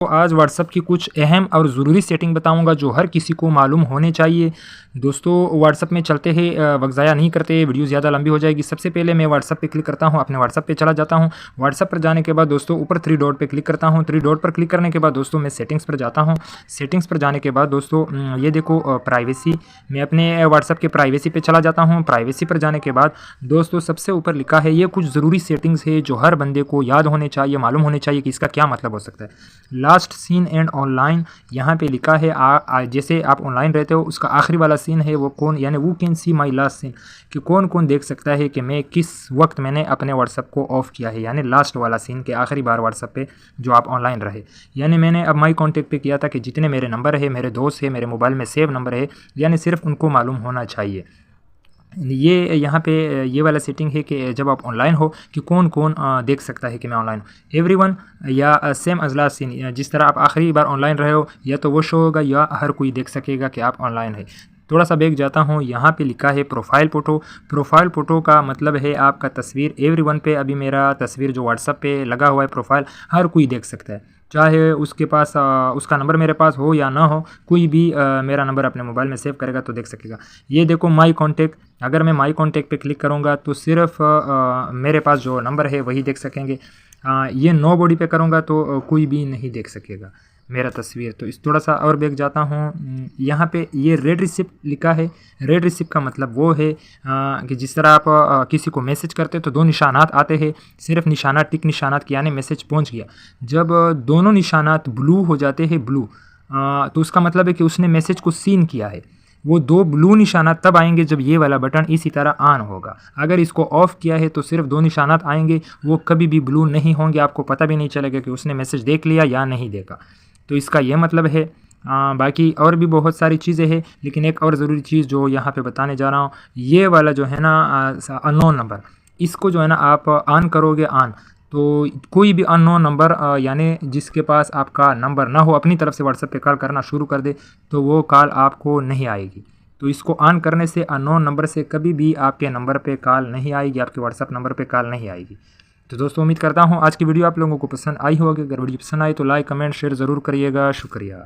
तो आज व्हाट्सअप की कुछ अहम और ज़रूरी सेटिंग बताऊंगा जो हर किसी को मालूम होने चाहिए। दोस्तों व्हाट्सअप में चलते ही वक्त ज़ाया नहीं करते, वीडियो ज़्यादा लंबी हो जाएगी। सबसे पहले मैं व्हाट्सअप पे क्लिक करता हूँ, अपने व्हाट्सअप पे चला जाता हूँ। व्हाट्सअप पर जाने के बाद दोस्तों ऊपर 3 डॉट पे क्लिक करता हूँ। 3 डॉट पर क्लिक करने के बाद दोस्तों मैं सेटिंग्स पर जाता हूँ। सेटिंग्स पर जाने के बाद दोस्तों ये देखो प्राइवेसी, मैं अपने व्हाट्सअप के प्राइवेसी पे चला जाता हूँ। प्राइवेसी पर जाने के बाद दोस्तों सबसे ऊपर लिखा है, ये कुछ ज़रूरी सेटिंग्स है जो हर बंदे को याद होने चाहिए, मालूम होने चाहिए कि इसका क्या मतलब हो सकता है। लास्ट सीन एंड ऑनलाइन, यहाँ पे लिखा है जैसे आप ऑनलाइन रहते हो उसका आखिरी वाला सीन है वो कौन, यानी वो can see my last seen, कि कौन कौन देख सकता है कि मैं किस वक्त मैंने अपने व्हाट्सअप को ऑफ़ किया है, यानी लास्ट वाला सीन के आखिरी बार व्हाट्सअप पे जो आप ऑनलाइन रहे। यानी मैंने अब माई कॉन्टैक्ट पे किया था कि जितने मेरे नंबर है, मेरे दोस्त है, मेरे मोबाइल में सेव नंबर है, यानी सिर्फ उनको मालूम होना चाहिए। ये यहाँ पे ये वाला सेटिंग है कि जब आप ऑनलाइन हो कि कौन कौन देख सकता है कि मैं ऑनलाइन हूँ। एवरीवन या सेम एज लास्ट सीन, जिस तरह आप आखिरी बार ऑनलाइन रहे हो या तो वो शो होगा या हर कोई देख सकेगा कि आप ऑनलाइन है। थोड़ा सा बैक जाता हूँ, यहाँ पे लिखा है प्रोफाइल फ़ोटो। प्रोफाइल फ़ोटो का मतलब है आपका तस्वीर। एवरीवन पे अभी मेरा तस्वीर जो व्हाट्सअप पे लगा हुआ है प्रोफाइल, हर कोई देख सकता है, चाहे उसके पास उसका नंबर मेरे पास हो या ना हो, कोई भी मेरा नंबर अपने मोबाइल में सेव करेगा तो देख सकेगा। ये देखो माई कॉन्टैक्ट, अगर मैं माई कॉन्टैक्ट पे क्लिक करूँगा तो सिर्फ मेरे पास जो नंबर है वही देख सकेंगे। ये नो बॉडी पे करूँगा तो कोई भी नहीं देख सकेगा मेरा तस्वीर। तो इस थोड़ा सा और बैक जाता हूँ, यहाँ पे ये रेड रिसिप्ट लिखा है। रेड रिसिप्ट का मतलब वो है कि जिस तरह आप किसी को मैसेज करते तो 2 निशानात आते हैं, सिर्फ निशानात टिक निशानात के, यानी मैसेज पहुँच गया। जब दोनों निशानात ब्लू हो जाते हैं, ब्लू, तो उसका मतलब है कि उसने मैसेज को सीन किया है। वो 2 ब्लू निशानात तब आएंगे जब ये वाला बटन इसी तरह ऑन होगा। अगर इसको ऑफ़ किया है तो सिर्फ 2 निशानात आएंगे, वो कभी भी ब्लू नहीं होंगे, आपको पता भी नहीं चलेगा कि उसने मैसेज देख लिया या नहीं देखा। तो इसका ये मतलब है। बाकी और भी बहुत सारी चीज़ें हैं, लेकिन एक और ज़रूरी चीज़ जो यहाँ पे बताने जा रहा हूँ, ये वाला जो है ना अननोन नंबर, इसको जो है ना आप ऑन करोगे ऑन, तो कोई भी अननोन नंबर यानी जिसके पास आपका नंबर ना हो अपनी तरफ से व्हाट्सएप पे कॉल करना शुरू कर दे तो वो कॉल आपको नहीं आएगी। तो इसको ऑन करने से अननोन नंबर से कभी भी आपके नंबर पे कॉल नहीं आएगी, आपके व्हाट्सएप नंबर पे कॉल नहीं आएगी। तो दोस्तों उम्मीद करता हूँ आज की वीडियो आप लोगों को पसंद आई होगी। अगर वीडियो पसंद आई तो लाइक कमेंट शेयर ज़रूर करिएगा। शुक्रिया।